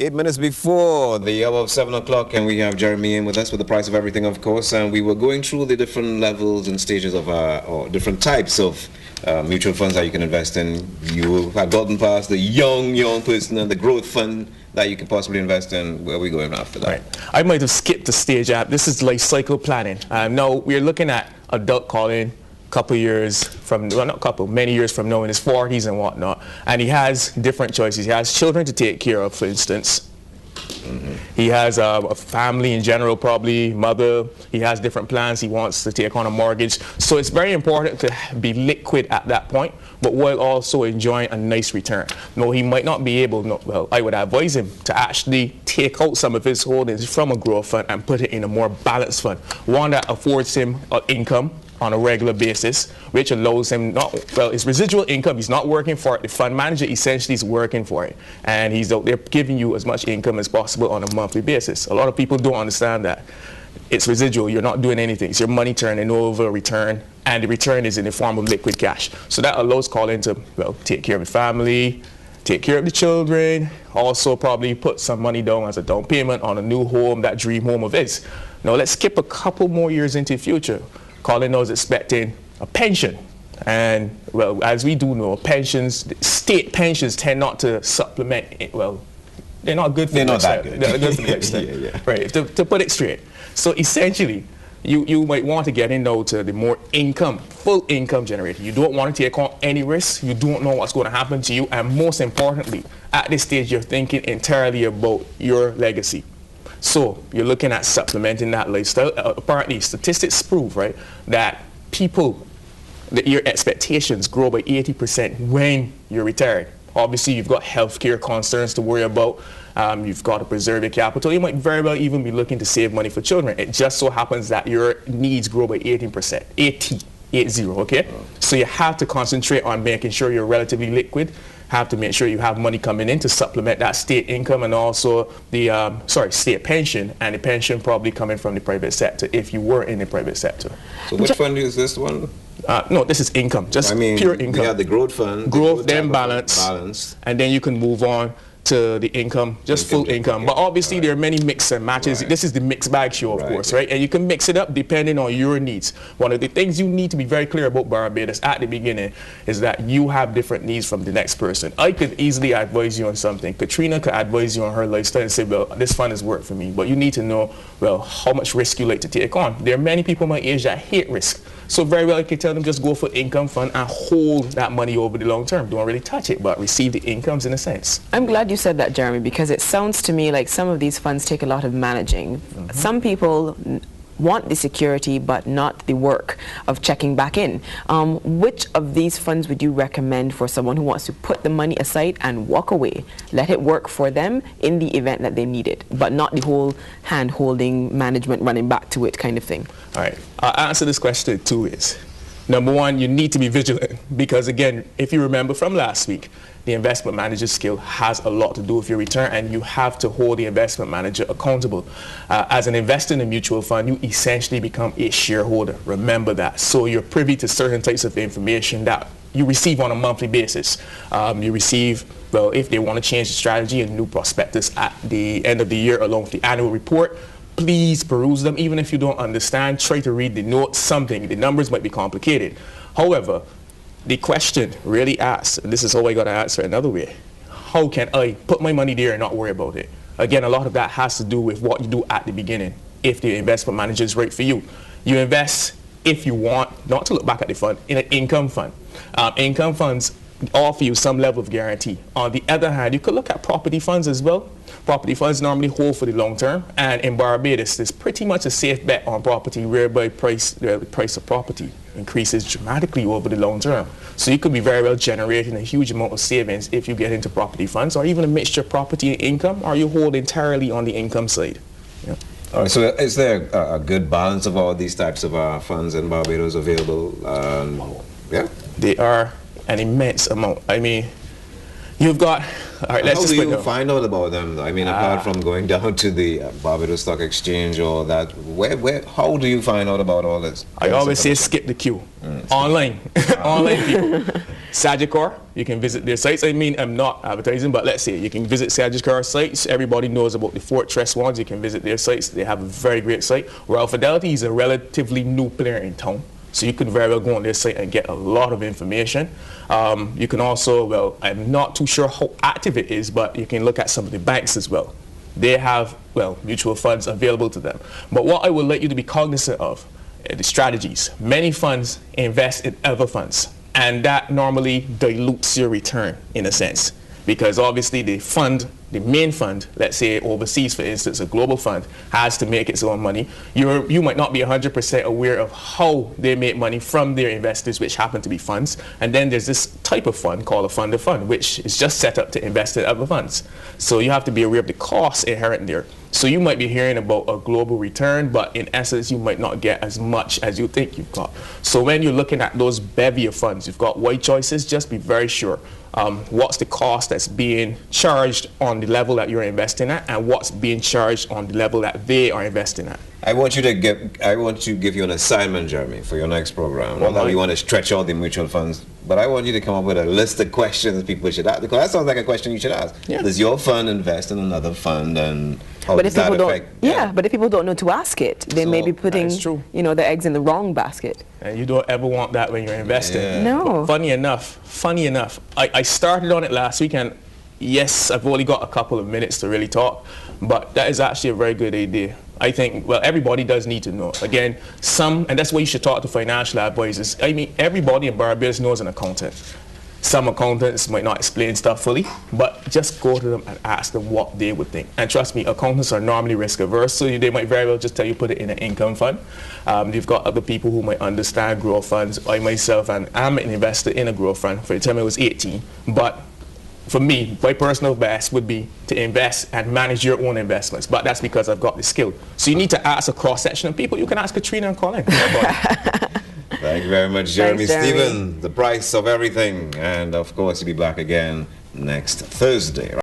8 minutes before the hour of 7 o'clock, and we have Jeremy in with us with the price of everything, of course. And we were going through the different levels and stages of, or different types of mutual funds that you can invest in. You have gotten past the young person and the growth fund that you could possibly invest in. Where are we going after that? Right. I might have skipped the stage. This is life cycle planning. Now we're looking at adult calling. Couple years from, well, not couple, many years from now in his 40s and whatnot, and he has different choices. He has children to take care of, for instance. He has a family in general, probably mother. He has different plans. He wants to take on a mortgage. So it's very important to be liquid at that point, but while also enjoying a nice return. No, he might not be able, well, I would advise him to actually take out some of his holdings from a growth fund and put it in a more balanced fund, one that affords him income on a regular basis, which allows him it's residual income. He's not working for it. The fund manager essentially is working for it, and he's out there giving you as much income as possible on a monthly basis. A lot of people don't understand that. It's residual. You're not doing anything. It's your money turning over a return, and the return is in the form of liquid cash. So that allows Colin to, well, take care of the family, take care of the children, also probably put some money down as a down payment on a new home, that dream home of his. Now let's skip a couple more years into the future. Colin is expecting a pension, and well, as we do know, pensions, state pensions tend not to supplement it. Well, they're not good for the lifestyle. They're good for the lifestyle. Yeah. Right, to put it straight. So essentially, you might want to get in now to the more income, full income generator. You don't want to take on any risks. You don't know what's going to happen to you, and most importantly, at this stage, you're thinking entirely about your legacy. So you're looking at supplementing that lifestyle. Apparently, statistics prove, right, that your expectations grow by 80% when you're retired. Obviously, you've got healthcare concerns to worry about. You've got to preserve your capital. You might very well even be looking to save money for children. It just so happens that your needs grow by 18%, 80, okay? So you have to concentrate on making sure you're relatively liquid. Have to make sure you have money coming in to supplement that state income, and also the state pension, and the pension probably coming from the private sector if you were in the private sector. So which fund is this one? No, this is income, just pure income. Yeah, the growth fund. Growth, then balance, and then you can move on to the income, just full income. But obviously there are many mix and matches. This is the mixed bag show, of course, right? And you can mix it up depending on your needs. One of the things you need to be very clear about Barbados at the beginning is that you have different needs from the next person. I could easily advise you on something. Katrina could advise you on her lifestyle and say, well, this fund has worked for me. But you need to know, well, how much risk you like to take on. There are many people my age that hate risk. So very well, I can tell them just go for income fund and hold that money over the long term. Don't really touch it, but receive the incomes in a sense. I'm glad you said that, Jeremy, because it sounds to me like some of these funds take a lot of managing. Some people want the security but not the work of checking back in. Which of these funds would you recommend for someone who wants to put the money aside and walk away, let it work for them in the event that they need it, but not the whole hand-holding, management running back to it kind of thing? All right, I'll answer this question in 2 ways. Number one, you need to be vigilant, because again, if you remember from last week, the investment manager's skill has a lot to do with your return, and you have to hold the investment manager accountable. As an investor in a mutual fund, you essentially become a shareholder. Remember that. So you're privy to certain types of information that you receive on a monthly basis. You receive, well, if they want to change the strategy, a new prospectus at the end of the year along with the annual report. Please peruse them. Even if you don't understand, try to read the notes, something. The numbers might be complicated. However, the question really asks, and this is how I got to answer another way, how can I put my money there and not worry about it? Again, a lot of that has to do with what you do at the beginning, if the investment manager is right for you. You invest, if you want, not to look back at the fund, in an income fund. Income funds offer you some level of guarantee. On the other hand, you could look at property funds as well. Property funds normally hold for the long term, and in Barbados, there's pretty much a safe bet on property, whereby the price of property increases dramatically over the long term. So you could be very well generating a huge amount of savings if you get into property funds, or even a mixture of property and income, or you hold entirely on the income side. Yeah. All right, so is there a good balance of all these types of funds in Barbados available? Yeah, they are an immense amount. I mean, you've got, all right, let's just how do you find out about them? I mean, apart from going down to the Barbados Stock Exchange or that, how do you find out about all this? I always say skip the queue. Online. Online people. Sagicor, you can visit their sites. I mean, I'm not advertising, but let's say you can visit Sagicor sites. Everybody knows about the Fortress ones. You can visit their sites. They have a very great site. Royal Fidelity is a relatively new player in town, so you can very well go on their site and get a lot of information. You can also, well, I'm not too sure how active it is, but you can look at some of the banks as well. They have, well, mutual funds available to them. But what I would like you to be cognizant of are the strategies. Many funds invest in other funds, and that normally dilutes your return in a sense, because obviously the main fund, let's say overseas, for instance, a global fund, has to make its own money. You might not be 100% aware of how they make money from their investors, which happen to be funds. And then there's this type of fund called a fund of fund, which is just set up to invest in other funds. So you have to be aware of the costs inherent there. So you might be hearing about a global return, but in essence, you might not get as much as you think you've got. So when you're looking at those bevy of funds, you've got wide choices, just be very sure. What's the cost that's being charged on the level that you're investing at, and what's being charged on the level that they are investing at. I want to give you an assignment, Jeremy, for your next program. Not that we want to stretch all the mutual funds, but I want you to come up with a list of questions people should ask, because that sounds like a question you should ask. Yeah. Does your fund invest in another fund, and how does that affect? Yeah, but if people don't know to ask it, they may be putting, you know, the eggs in the wrong basket. And you don't ever want that when you're investing. Yeah. No. But funny enough, I started on it last week, and yes, I've only got a couple of minutes to really talk, but that is actually a very good idea. I think, well, everybody does need to know. Again, and that's why you should talk to financial advisors. I mean, everybody in Barbados knows an accountant. Some accountants might not explain stuff fully, but just go to them and ask them what they would think. And trust me, accountants are normally risk averse, so they might very well just tell you put it in an income fund. You've got other people who might understand growth funds. I myself, and I'm an investor in a growth fund for the time I was 18, but for me, my personal best would be to invest and manage your own investments, but that's because I've got the skill. So you need to ask a cross-section of people. You can ask Katrina and Colin. Thank you very much, Jeremy. Thanks, Jeremy. Stephen, the price of everything. And of course, you'll be back again next Thursday.